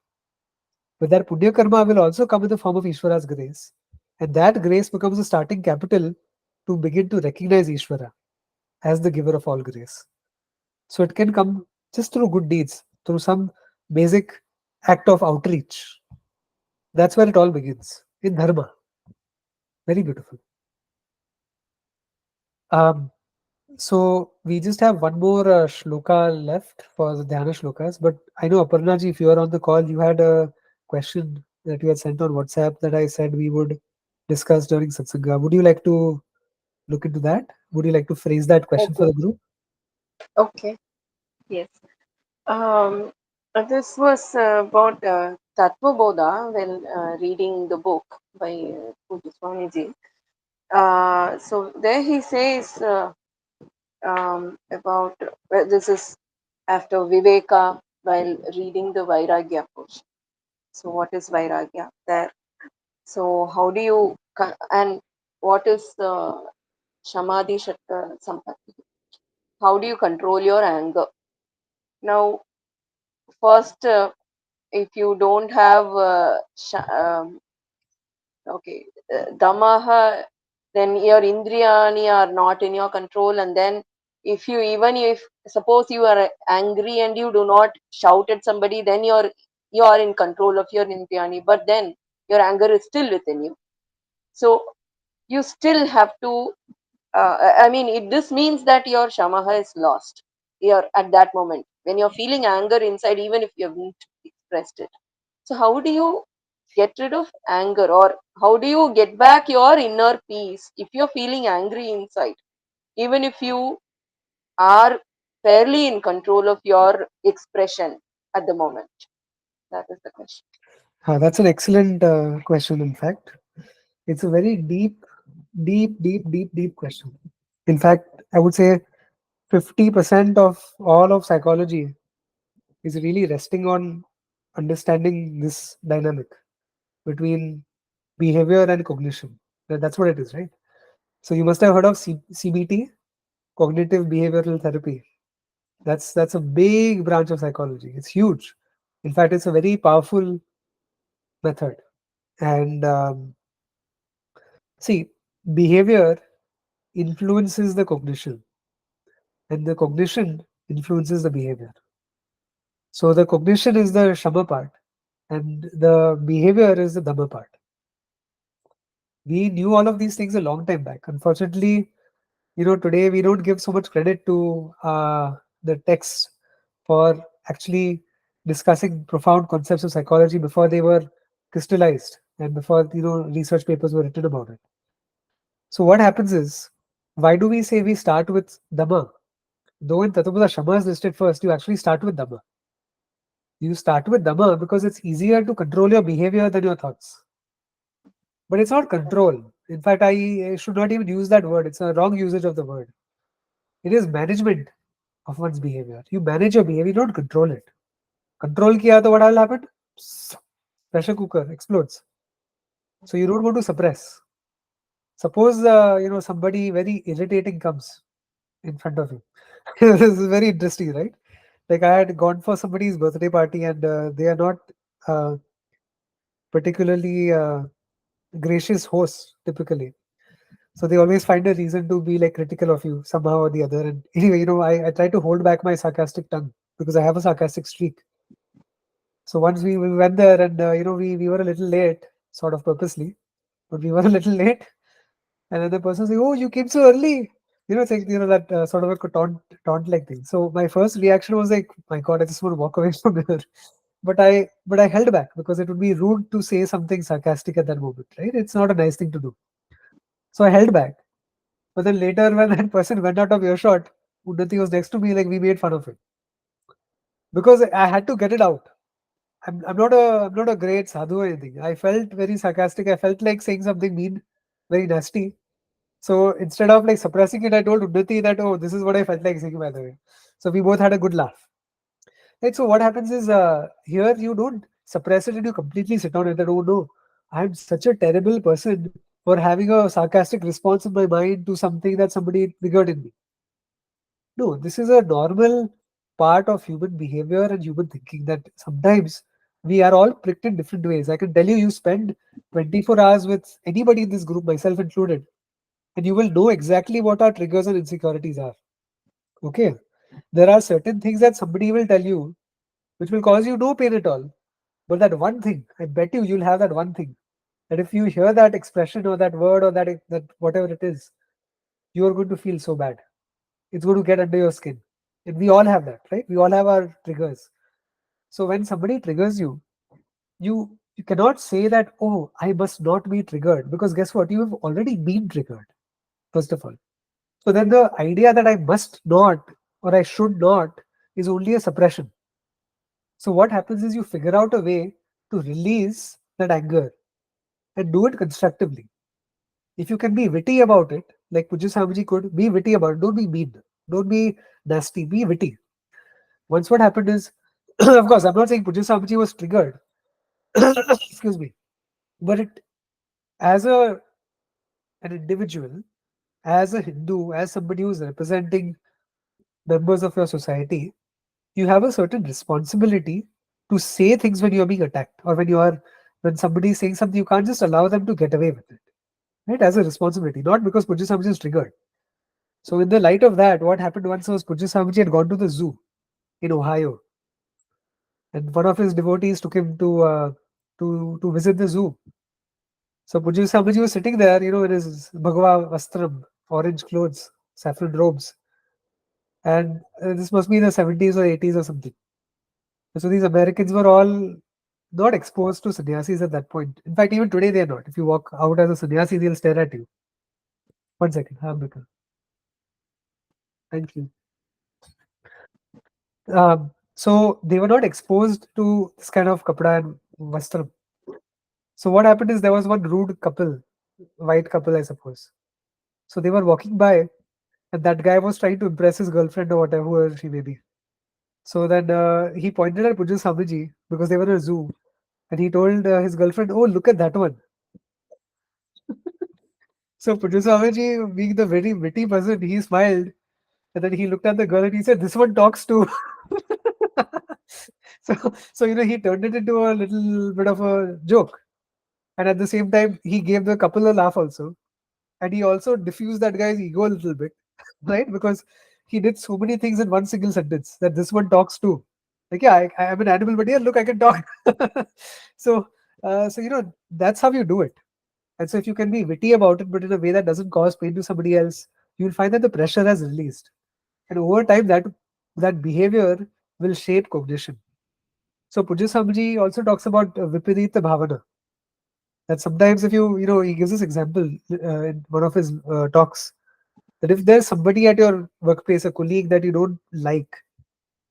But that punya karma will also come in the form of Ishvara's grace. And that grace becomes a starting capital to begin to recognize Ishvara as the giver of all grace. So it can come just through good deeds, through some basic act of outreach. That's where it all begins, in dharma. Very beautiful. Um, so we just have one more shloka left for the dhyana shlokas. But I know Aparnaji, if you are on the call, you had a question that you had sent on WhatsApp that I said we would discuss during satsanga. Would you like to look into that? Would you like to phrase that question for Okay. the group? Okay. Yes. Um, this was about Tattva Bodha when reading the book by Pujya Swamiji. So there he says about this is after Viveka while reading the Vairagya portion. So what is Vairagya there? So how do you and what is the Samadhi Shatta Sampatti? How do you control your anger? Now, first, if you don't have okay, damaha, then your indriyani are not in your control. And then, if suppose you are angry and you do not shout at somebody, then you are in control of your indriyani. But then your anger is still within you. So you still have to. I mean, this means that your shamaha is lost. You're at that moment when you're feeling anger inside, even if you haven't expressed it. So how do you get rid of anger, or how do you get back your inner peace if you're feeling angry inside, even if you are fairly in control of your expression at the moment? That is the question. That's an excellent question, in fact. It's a very deep question. In fact, I would say 50% of all of psychology is really resting on understanding this dynamic between behavior and cognition. That's what it is, right? So you must have heard of CBT, cognitive behavioral therapy. That's a big branch of psychology. It's huge. In fact, it's a very powerful method. And see, behavior influences the cognition, and the cognition influences the behavior. So the cognition is the shama part, and the behavior is the dhamma part. We knew all of these things a long time back. Unfortunately, today we don't give so much credit to the texts for actually discussing profound concepts of psychology before they were crystallized and before research papers were written about it. So what happens is, why do we say we start with Dhamma? Though in Tattva Shama is listed first, you actually start with Dhamma. You start with Dhamma because it's easier to control your behavior than your thoughts. But it's not control. In fact, I should not even use that word. It's a wrong usage of the word. It is management of one's behavior. You manage your behavior, you don't control it. Control kiya to what will happen? Pressure cooker explodes. So you don't want to suppress. Suppose somebody very irritating comes in front of you. This is very interesting, right? Like I had gone for somebody's birthday party, and they are not uh, particularly gracious hosts typically. So they always find a reason to be like critical of you somehow or the other. And anyway, I try to hold back my sarcastic tongue because I have a sarcastic streak. So once we went there, and we were a little late, sort of purposely, but we were a little late. And then the person said, "Oh, you came so early." It's like that sort of a taunt like thing. So my first reaction was like, "My God, I just want to walk away from here." But I held back because it would be rude to say something sarcastic at that moment, right? It's not a nice thing to do. So I held back. But then later, when that person went out of earshot, Unnati was next to me, like we made fun of it because I had to get it out. I'm not a great sadhu or anything. I felt very sarcastic. I felt like saying something mean, very nasty. So instead of like suppressing it, I told Unnati that, oh, this is what I felt like saying, by the way. So we both had a good laugh. Right? So what happens is, here you don't suppress it and you completely sit on it and, oh no, I'm such a terrible person for having a sarcastic response in my mind to something that somebody triggered in me. No, this is a normal part of human behavior and human thinking, that sometimes we are all pricked in different ways. I can tell you, you spend 24 hours with anybody in this group, myself included, and you will know exactly what our triggers and insecurities are. Okay. There are certain things that somebody will tell you which will cause you no pain at all. But that one thing, I bet you'll have that one thing. That if you hear that expression or that word or that whatever it is, you are going to feel so bad. It's going to get under your skin. And we all have that, right? We all have our triggers. So when somebody triggers you, you cannot say that, oh, I must not be triggered, because guess what? You have already been triggered, first of all. So then the idea that I must not or I should not is only a suppression. So what happens is you figure out a way to release that anger and do it constructively. If you can be witty about it, like Pujya Swamiji could, be witty about it. Don't be mean. Don't be nasty. Be witty. Once what happened is, of course, I'm not saying Pujya Swamiji was triggered. Excuse me. But as an individual, as a Hindu, as somebody who's representing members of your society, you have a certain responsibility to say things when you're being attacked, or when somebody is saying something. You can't just allow them to get away with it, right? As a responsibility, not because Pujya Swamiji is triggered. So in the light of that, what happened once was, Pujya Swamiji had gone to the zoo in Ohio, and one of his devotees took him to visit the zoo. So Pujya Swamiji was sitting there, in his Bhagava Vastram, orange clothes, saffron robes, and this must be in the 70s or 80s or something. So these Americans were all not exposed to sannyasis at that point. In fact, even today they are not. If you walk out as a sannyasi, they'll stare at you. One second, Ambika. Thank you. So they were not exposed to this kind of kapda and vastram. So what happened is, there was one rude couple, white couple, I suppose. So they were walking by, and that guy was trying to impress his girlfriend or whatever, whoever she may be. So then he pointed at Pujya Swamiji because they were in a zoo, and he told his girlfriend, "Oh, look at that one." So Pujya Swamiji, being the very witty person, he smiled, and then he looked at the girl and he said, "This one talks too." So he turned it into a little bit of a joke, and at the same time he gave the couple a laugh also, and he also diffused that guy's ego a little bit, right? Because he did so many things in one single sentence that this one talks too. Like, yeah, I am an animal, but yeah, look, I can talk. so, so that's how you do it. And so if you can be witty about it, but in a way that doesn't cause pain to somebody else, you'll find that the pressure has released, and over time that behavior will shape cognition. So Pujya Swamiji also talks about Viparita Bhavana. That sometimes if he gives this example in one of his talks, that if there's somebody at your workplace, a colleague that you don't like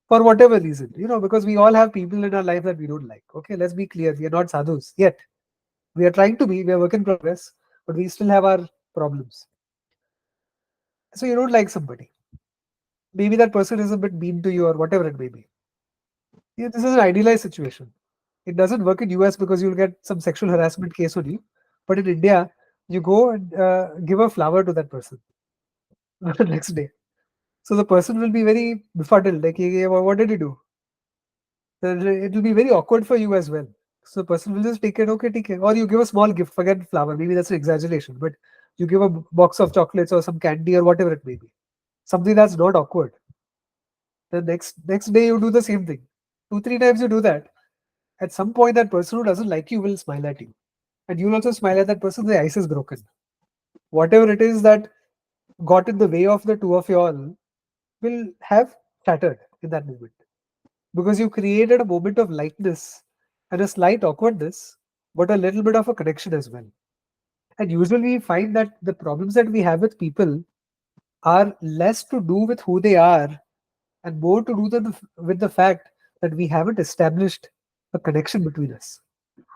for whatever reason, because we all have people in our life that we don't like. Okay, let's be clear, we are not sadhus yet. We are trying to be, we are work in progress, but we still have our problems. So you don't like somebody. Maybe that person is a bit mean to you or whatever it may be. Yeah, this is an idealized situation. It doesn't work in US because you'll get some sexual harassment case on you. But in India, you go and give a flower to that person the next day. So the person will be very befuddled, like, "Hey, what did you do?" Then it will be very awkward for you as well. So the person will just take it, okay, take it. Or you give a small gift, forget flower, maybe that's an exaggeration, but you give a box of chocolates or some candy or whatever it may be. Something that's not awkward. The next day you do the same thing. 2, 3 times you do that. At some point, that person who doesn't like you will smile at you. And you'll also smile at that person, the ice is broken. Whatever it is that got in the way of the two of you all will have shattered in that moment. Because you created a moment of lightness and a slight awkwardness, but a little bit of a connection as well. And usually we find that the problems that we have with people are less to do with who they are and more to do with the fact that we haven't established a connection between us.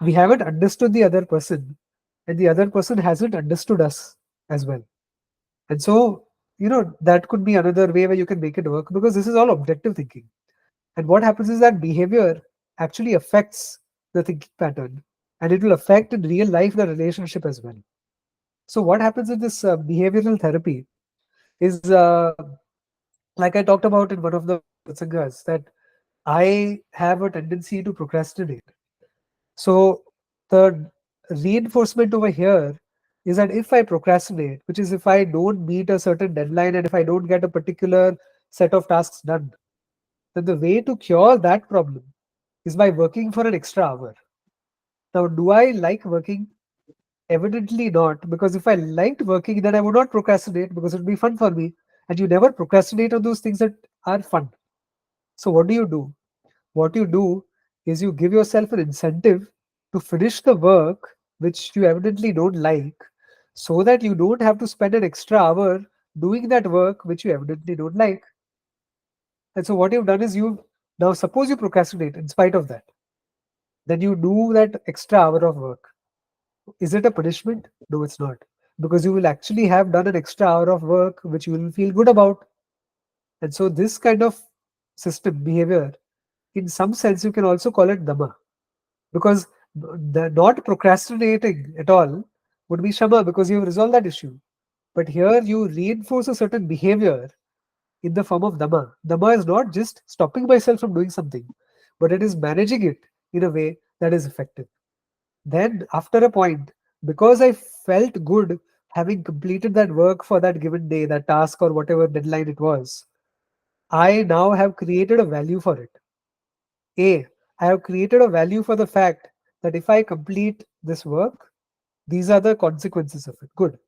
We haven't understood the other person, and the other person hasn't understood us as well. And so, that could be another way where you can make it work because this is all objective thinking. And what happens is that behavior actually affects the thinking pattern and it will affect in real life the relationship as well. So, what happens in this behavioral therapy is like I talked about in one of the satsangas that I have a tendency to procrastinate. So the reinforcement over here is that if I procrastinate, which is if I don't meet a certain deadline and if I don't get a particular set of tasks done, then the way to cure that problem is by working for an extra hour. Now, do I like working? Evidently not, because if I liked working, then I would not procrastinate because it would be fun for me. And you never procrastinate on those things that are fun. So, what do? What you do is you give yourself an incentive to finish the work which you evidently don't like so that you don't have to spend an extra hour doing that work which you evidently don't like. And so, what you've done is you now suppose you procrastinate in spite of that, then you do that extra hour of work. Is it a punishment? No, it's not. Because you will actually have done an extra hour of work which you will feel good about. And so, this kind of system behavior, in some sense, you can also call it Dhamma. Because the not procrastinating at all would be Shama because you resolve that issue. But here you reinforce a certain behavior in the form of Dhamma. Dhamma is not just stopping myself from doing something, but it is managing it in a way that is effective. Then, after a point, because I felt good having completed that work for that given day, that task or whatever deadline it was, I now have created a value for it. I have created a value for the fact that if I complete this work, these are the consequences of it. Good.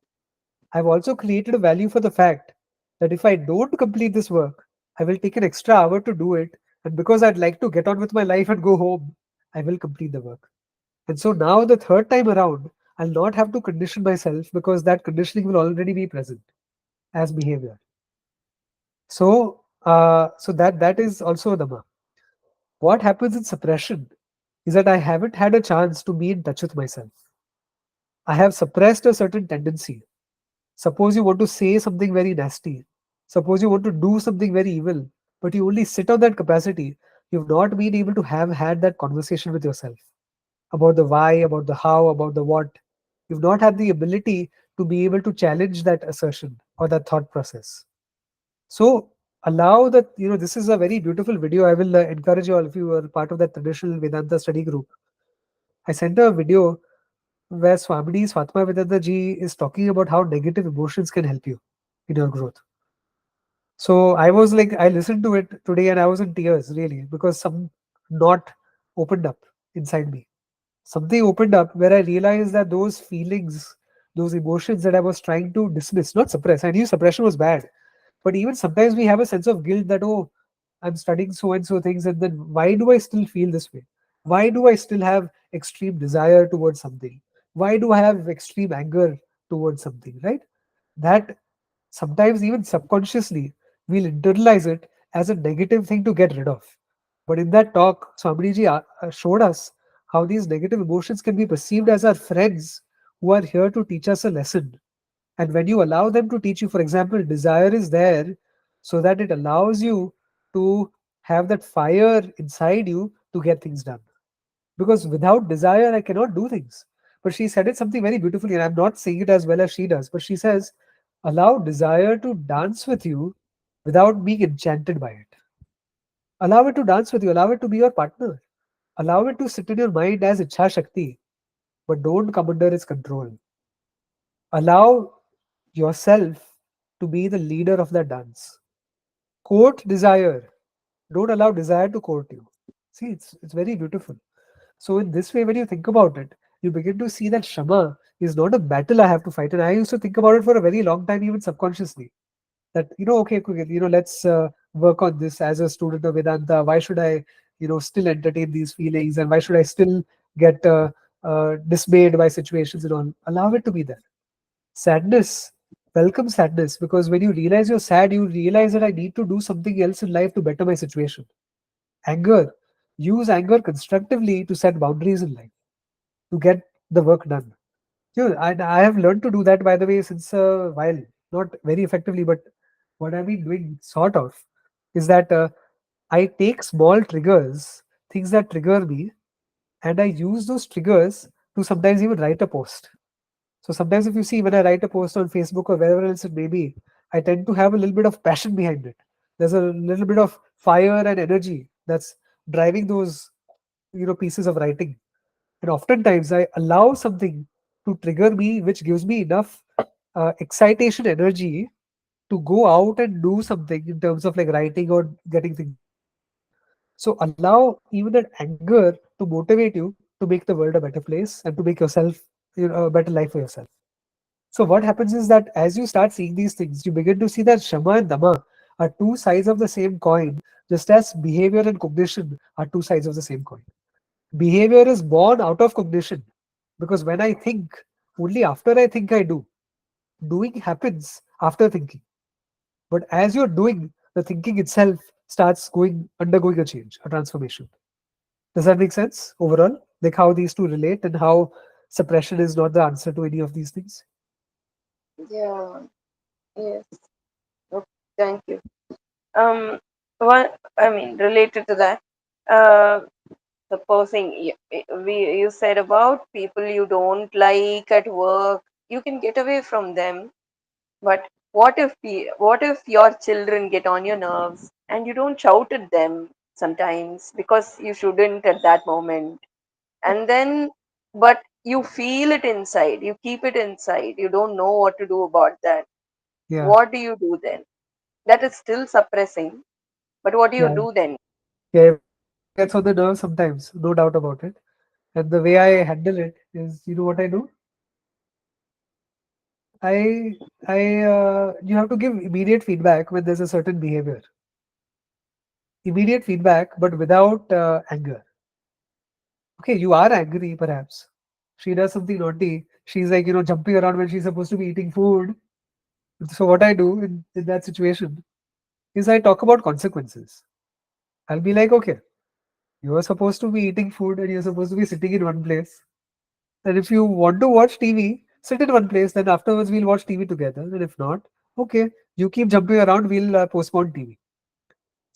I've also created a value for the fact that if I don't complete this work, I will take an extra hour to do it. And because I'd like to get on with my life and go home, I will complete the work. And so now the third time around, I'll not have to condition myself because that conditioning will already be present as behavior. So that is also Dhamma. What happens in suppression is that I haven't had a chance to be in touch with myself. I have suppressed a certain tendency. Suppose you want to say something very nasty. Suppose you want to do something very evil. but you only sit on that capacity, you've not been able to have had that conversation with yourself about the why, about the how, about the what. You've not had the ability to be able to challenge that assertion or that thought process. So allow that, this is a very beautiful video. I will encourage you all, if you are part of that traditional Vedanta study group. I sent a video where Swamini Swatma Vedanta ji is talking about how negative emotions can help you in your growth. So I was like, I listened to it today and I was in tears really, because some knot opened up inside me. Something opened up where I realized that those feelings, those emotions that I was trying to dismiss, not suppress. I knew suppression was bad, but even sometimes we have a sense of guilt that, oh, I'm studying so and so things, and then why do I still feel this way? Why do I still have extreme desire towards something? Why do I have extreme anger towards something, right? That sometimes even subconsciously we'll internalize it as a negative thing to get rid of. But in that talk, Swamiji showed us how these negative emotions can be perceived as our friends who are here to teach us a lesson. And when you allow them to teach you, for example, desire is there so that it allows you to have that fire inside you to get things done. Because without desire, I cannot do things. But she said it something very beautifully, and I'm not saying it as well as she does, but she says, allow desire to dance with you without being enchanted by it. Allow it to dance with you, allow it to be your partner, allow it to sit in your mind as Ichha Shakti, but don't come under its control. Allow yourself to be the leader of that dance. Court desire. Don't allow desire to court you. See, it's very beautiful. So in this way, when you think about it, you begin to see that Shama is not a battle I have to fight. And I used to think about it for a very long time, even subconsciously. That, okay, let's work on this as a student of Vedanta. Why should I, still entertain these feelings? And why should I still get dismayed by situations and all? Allow it to be there. Sadness, welcome sadness, because when you realize you're sad, you realize that I need to do something else in life to better my situation. Anger, use anger constructively to set boundaries in life, to get the work done. I have learned to do that, by the way, since a while. Not very effectively, but what I've been doing, sort of, is that I take small triggers, things that trigger me, and I use those triggers to sometimes even write a post. So sometimes if you see when I write a post on Facebook or wherever else it may be, I tend to have a little bit of passion behind it. There's a little bit of fire and energy that's driving those pieces of writing. And oftentimes I allow something to trigger me, which gives me enough excitation, energy to go out and do something in terms of like writing or getting things. So allow even that anger to motivate you to make the world a better place and to make yourself a better life for yourself. So what happens is that as you start seeing these things, you begin to see that Shama and Dama are two sides of the same coin, just as behavior and cognition are two sides of the same coin. Behavior is born out of cognition, because when I think, only after I think I do. Doing happens after thinking. But as you're doing, the thinking itself starts undergoing a change, a transformation. Does that make sense overall? Like how these two relate and how suppression is not the answer to any of these things? Yeah. Yes. Okay. Thank you. One, I mean, related to that, uh, supposing you said about people you don't like at work, you can get away from them. But what if your children get on your nerves and you don't shout at them sometimes because you shouldn't at that moment, and then but you feel it inside, you keep it inside, you don't know what to do about that. Yeah, What do you do then? That is still suppressing, but what do you yeah, do then? yeah. Gets on the nerves sometimes, no doubt about it. And the way I handle it is, what I do? You have to give immediate feedback when there's a certain behavior. Immediate feedback, but without anger. Okay, you are angry, perhaps. She does something naughty. She's like, jumping around when she's supposed to be eating food. So what I do in that situation is I talk about consequences. I'll be like, okay, you are supposed to be eating food and you're supposed to be sitting in one place. And if you want to watch TV, sit in one place. Then afterwards we'll watch TV together. And if not, okay, you keep jumping around. We'll postpone TV.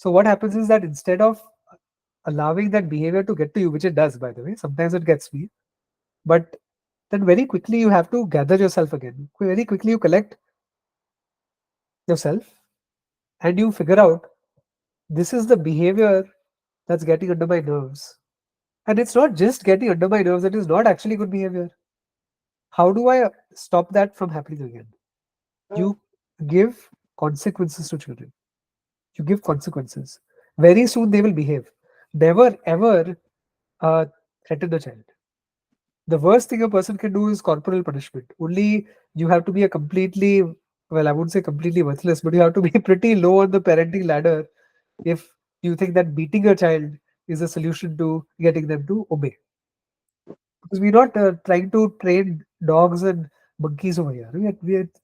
So what happens is that instead of allowing that behavior to get to you, which it does, by the way, sometimes it gets me, but then very quickly you have to gather yourself again. Very quickly you collect yourself and you figure out this is the behavior that's getting under my nerves. And it's not just getting under my nerves, it is not actually good behavior. How do I stop that from happening again? You give consequences to children. You give consequences. Very soon they will behave. Never ever threaten the child. The worst thing a person can do is corporal punishment. Only you have to be a completely, well, I wouldn't say completely worthless, but you have to be pretty low on the parenting ladder if you think that beating a child is a solution to getting them to obey. Because we're not trying to train dogs and monkeys over here.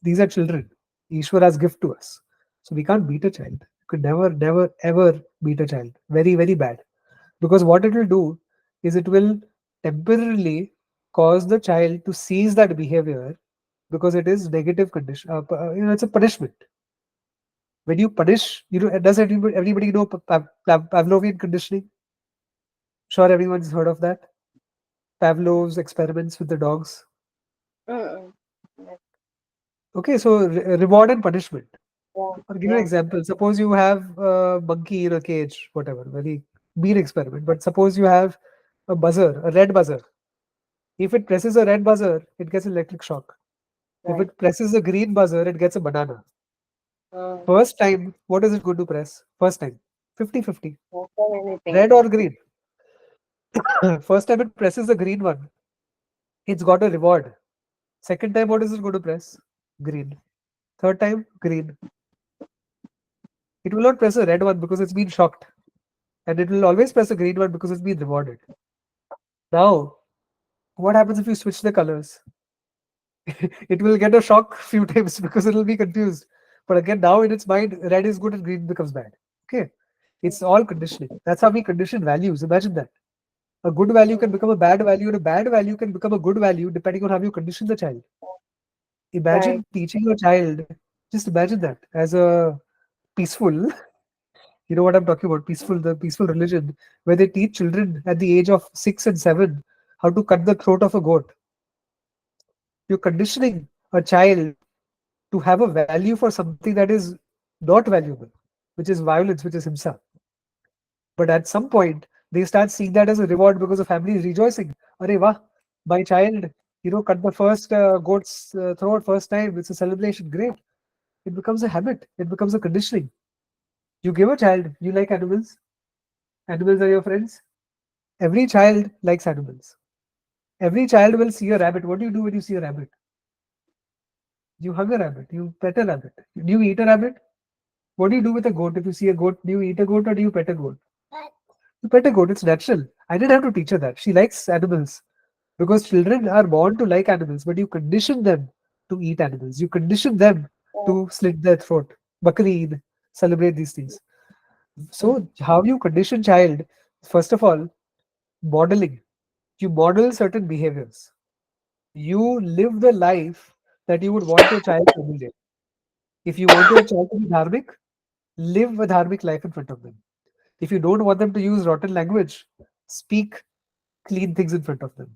These are children. Ishwar has gift to us. So we can't beat a child. You could never, never, ever beat a child. Very, very bad. Because what it will do is it will temporarily cause the child to cease that behavior because it is negative condition. It's a punishment. When you punish, does everybody know Pavlovian conditioning? Sure, everyone's heard of that. Pavlov's experiments with the dogs. Mm-mm. Okay, so reward and punishment. Yeah. I'll give you an example. Suppose you have a monkey in a cage, whatever, very mean experiment. But suppose you have a buzzer, a red buzzer. If it presses a red buzzer, it gets an electric shock. If Right. it presses a green buzzer, it gets a banana. Mm. First time, what is it going to press? First time, 50-50. Not for anything. Red or green? First time it presses the green one, it's got a reward. Second time, what is it going to press? Green. Third time, green. It will not press a red one because it's been shocked. And it will always press a green one because it's been rewarded. Now, what happens if you switch the colors? It will get a shock few times because it will be confused. But again, now in its mind, red is good and green becomes bad. Okay. It's all conditioning. That's how we condition values. Imagine that. A good value can become a bad value, and a bad value can become a good value depending on how you condition the child. Imagine teaching your child, just imagine that as a peaceful, you know what I'm talking about, the peaceful religion, where they teach children at the age of 6 and 7 how to cut the throat of a goat. You're conditioning a child to have a value for something that is not valuable, which is violence, which is himsa. But at some point, they start seeing that as a reward because the family is rejoicing. Arey wah, my child, cut the first goat's throat first time. It's a celebration. Great. It becomes a habit. It becomes a conditioning. You give a child, you like animals. Animals are your friends. Every child likes animals. Every child will see a rabbit. What do you do when you see a rabbit? You hug a rabbit. You pet a rabbit. Do you eat a rabbit? What do you do with a goat? If you see a goat, do you eat a goat or do you pet a goat? You pet a goat. It's natural. I didn't have to teach her that. She likes animals because children are born to like animals, but you condition them to eat animals. You condition them to slit their throat, Bakri Eid, celebrate these things. So, how you condition child? First of all, modeling. You model certain behaviors. You live the life that you would want your child to live. If you want your child to be dharmic, live a dharmic life in front of them. If you don't want them to use rotten language, speak clean things in front of them.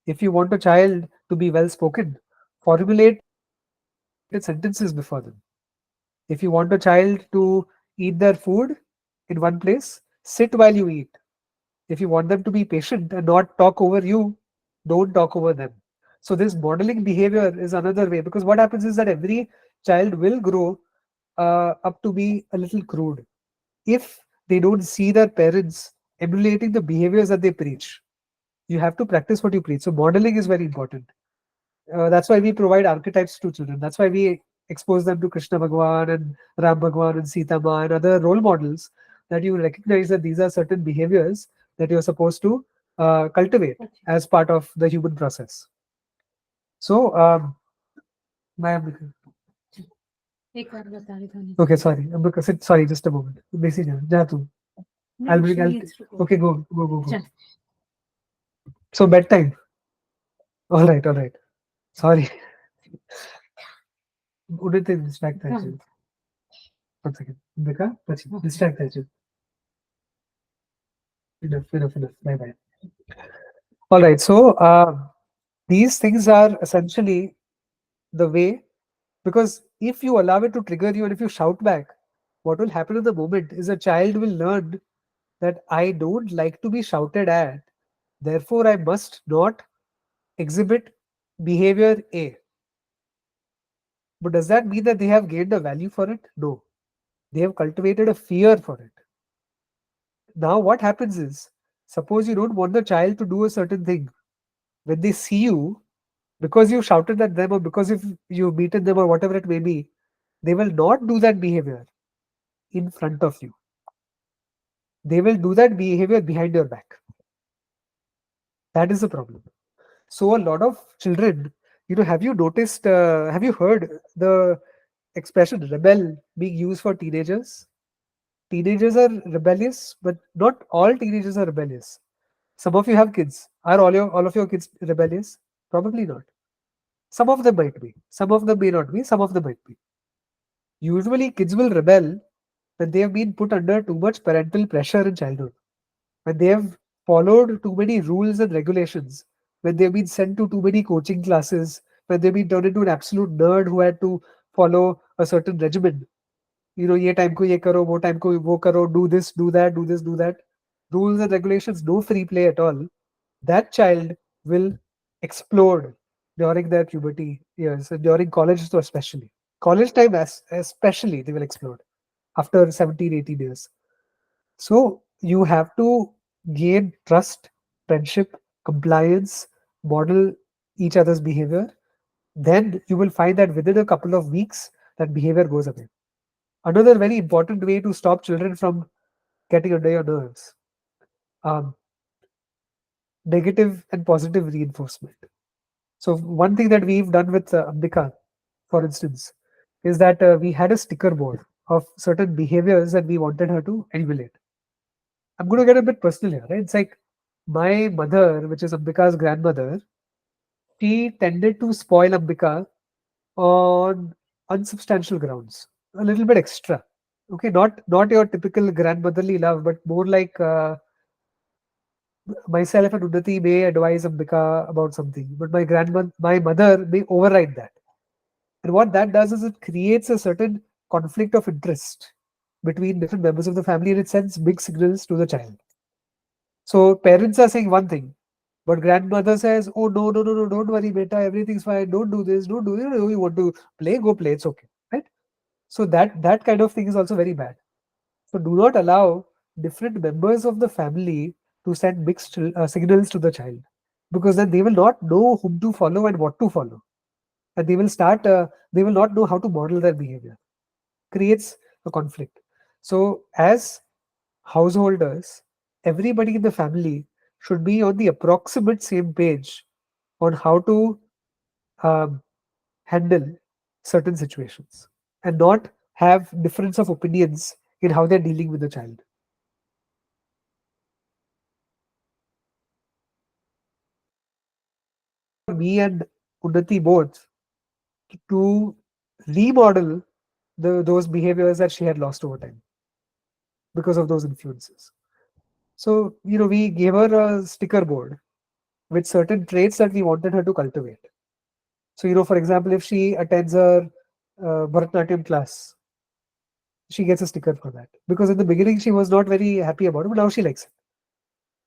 If you want a child to be well spoken, formulate sentences before them. If you want a child to eat their food in one place, sit while you eat. If you want them to be patient and not talk over you, don't talk over them. So this modeling behavior is another way, because what happens is that every child will grow up to be a little crude if they don't see their parents emulating the behaviors that they preach. You have to practice what you preach. So modeling is very important. That's why we provide archetypes to children. That's why we expose them to Krishna Bhagwan and Ram Bhagwan and Sita Ma and other role models, that you recognize that these are certain behaviors that you're supposed to cultivate as part of the human process. So, okay, sorry. Ambika, sorry, just a moment. Okay, go. So bedtime. All right. Sorry. Udit is distracted. 1 second. Ambika, distract Arjun. Enough. Bye bye. All right. So these things are essentially the way, because if you allow it to trigger you and if you shout back, what will happen in the moment is a child will learn that I don't like to be shouted at, therefore I must not exhibit behavior A. But does that mean that they have gained a value for it? No. They have cultivated a fear for it. Now, what happens is, suppose you don't want the child to do a certain thing. When they see you, because you shouted at them or because if you beaten them or whatever it may be, they will not do that behavior in front of you. They will do that behavior behind your back. That is the problem. So a lot of children, have you noticed, have you heard the expression rebel being used for teenagers? Teenagers are rebellious, but not all teenagers are rebellious. Some of you have kids. Are all of your kids rebellious? Probably not. Some of them might be. Some of them may not be. Some of them might be. Usually, kids will rebel when they have been put under too much parental pressure in childhood, when they have followed too many rules and regulations, when they've been sent to too many coaching classes, when they've been turned into an absolute nerd who had to follow a certain regimen. Ye time ko ye karo, wo time ko wo karo, do this, do that, do this, do that. Rules and regulations, no free play at all. That child will explode during their puberty years, during college especially. College time especially, they will explode after 17, 18 years. So you have to gain trust, friendship, compliance, model each other's behavior. Then you will find that within a couple of weeks, that behavior goes away. Another very important way to stop children from getting under your nerves, um, negative and positive reinforcement. So one thing that we've done with Ambika, for instance, is that we had a sticker board of certain behaviors that we wanted her to emulate. I'm going to get a bit personal here, right? It's like my mother, which is Ambika's grandmother, she tended to spoil Ambika on unsubstantial grounds, a little bit extra. Okay, not your typical grandmotherly love, but more like myself and Unnati may advise Ambika about something, but my mother may override that. And what that does is it creates a certain conflict of interest between different members of the family, and it sends big signals to the child. So parents are saying one thing, but grandmother says, "Oh no, no, no, no, don't worry, beta, everything's fine. Don't do this, don't do this. You want to play, go play. It's okay, right?" So that kind of thing is also very bad. So do not allow different members of the family to send mixed signals to the child, because then they will not know whom to follow and what to follow, and they will start. They will not know how to model their behavior. Creates a conflict. So as householders, everybody in the family should be on the approximate same page on how to um, handle certain situations and not have difference of opinions in how they're dealing with the child. Me and Unnati both to remodel those behaviors that she had lost over time because of those influences. So, we gave her a sticker board with certain traits that we wanted her to cultivate. So, for example, if she attends a Bharatanatyam class, she gets a sticker for that. Because in the beginning, she was not very happy about it, but now she likes it.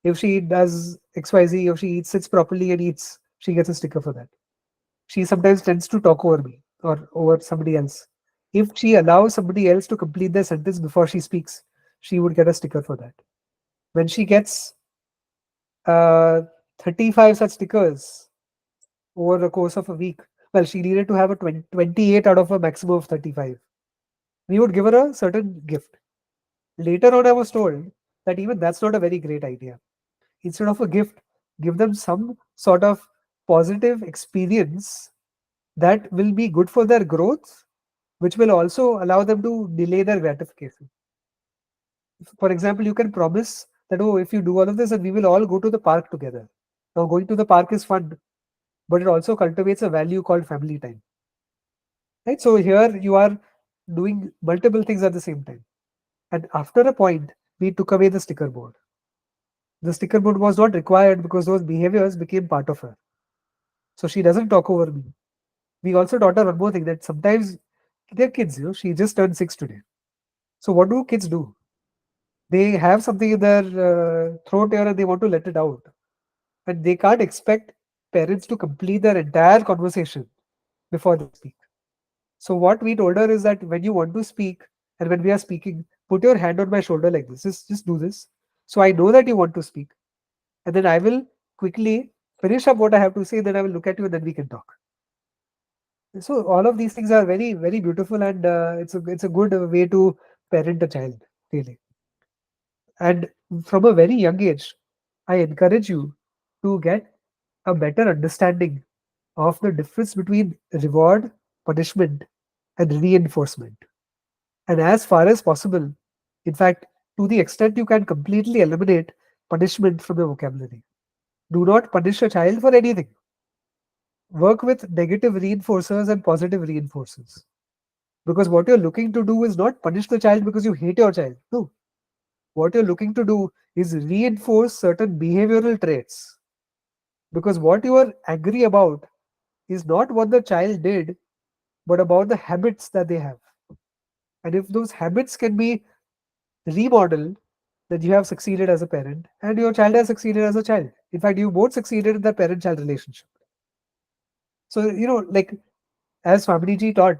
If she does XYZ, if she sits properly and eats, she gets a sticker for that. She sometimes tends to talk over me or over somebody else. If she allows somebody else to complete their sentence before she speaks, she would get a sticker for that. When she gets 35 such stickers over the course of a week, well, she needed to have a 28 out of a maximum of 35. We would give her a certain gift. Later on, I was told that even that's not a very great idea. Instead of a gift, give them some sort of positive experience that will be good for their growth, which will also allow them to delay their gratification. For example, you can promise that, oh, if you do all of this, then we will all go to the park together. Now, going to the park is fun, but it also cultivates a value called family time. Right? So here you are doing multiple things at the same time. And after a point, we took away the sticker board. The sticker board was not required because those behaviors became part of her. So she doesn't talk over me. We also taught her one more thing, that sometimes they're kids, she just turned 6 today. So what do kids do? They have something in their throat here and they want to let it out. And they can't expect parents to complete their entire conversation before they speak. So what we told her is that when you want to speak and when we are speaking, put your hand on my shoulder like this. Just do this. So I know that you want to speak. And then I will quickly finish up what I have to say, then I will look at you and then we can talk. So all of these things are very, very beautiful, and it's a good way to parent a child, really. And from a very young age, I encourage you to get a better understanding of the difference between reward, punishment, and reinforcement. And as far as possible, in fact, to the extent you can completely eliminate punishment from your vocabulary. Do not punish a child for anything. Work with negative reinforcers and positive reinforcers. Because what you're looking to do is not punish the child because you hate your child. No. What you're looking to do is reinforce certain behavioral traits. Because what you are angry about is not what the child did, but about the habits that they have. And if those habits can be remodeled, then you have succeeded as a parent and your child has succeeded as a child. In fact, you both succeeded in the parent child relationship. So, like as Swamiji taught,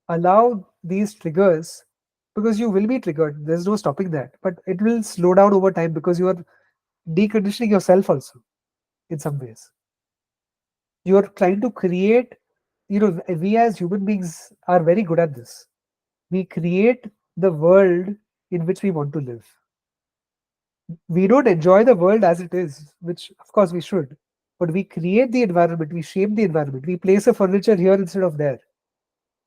allow these triggers because you will be triggered. There's no stopping that. But it will slow down over time because you are deconditioning yourself also in some ways. You are trying to create, we as human beings are very good at this. We create the world in which we want to live. We don't enjoy the world as it is, which of course we should. But we create the environment, we shape the environment. We place a furniture here instead of there.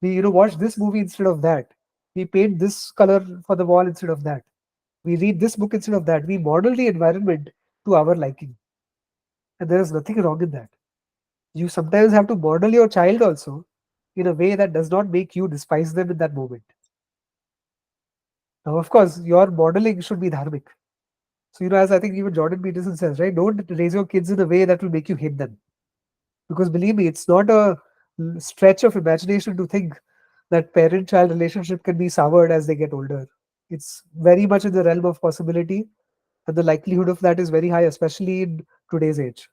We, watch this movie instead of that. We paint this color for the wall instead of that. We read this book instead of that. We model the environment to our liking. And there is nothing wrong in that. You sometimes have to model your child also in a way that does not make you despise them in that moment. Now, of course, your modeling should be dharmic. So, as I think even Jordan Peterson says, right? Don't raise your kids in a way that will make you hate them. Because believe me, it's not a stretch of imagination to think that parent-child relationship can be soured as they get older. It's very much in the realm of possibility, and the likelihood of that is very high, especially in today's age.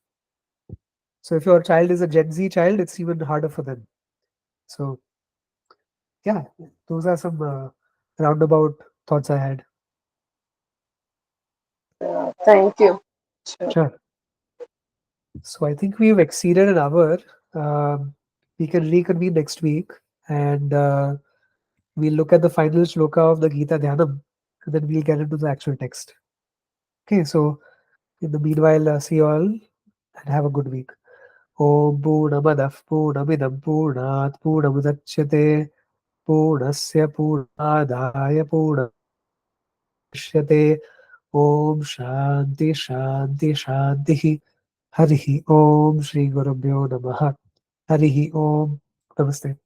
So if your child is a Gen Z child, it's even harder for them. So yeah, those are some roundabout thoughts I had. Thank you. Sure. So I think we've exceeded an hour. We can reconvene next week and we'll look at the final shloka of the Gita Dhyanam and then we'll get into the actual text. Okay, so in the meanwhile, see you all and have a good week. Om Purnamadav Purnamidam Purnat Purnamudachyate Purnasya Purnadaya Purnashyate Om Shanti Shanti Shanti Harihi Om Shri Gurubhyo Namaha Harihi Om Namaste.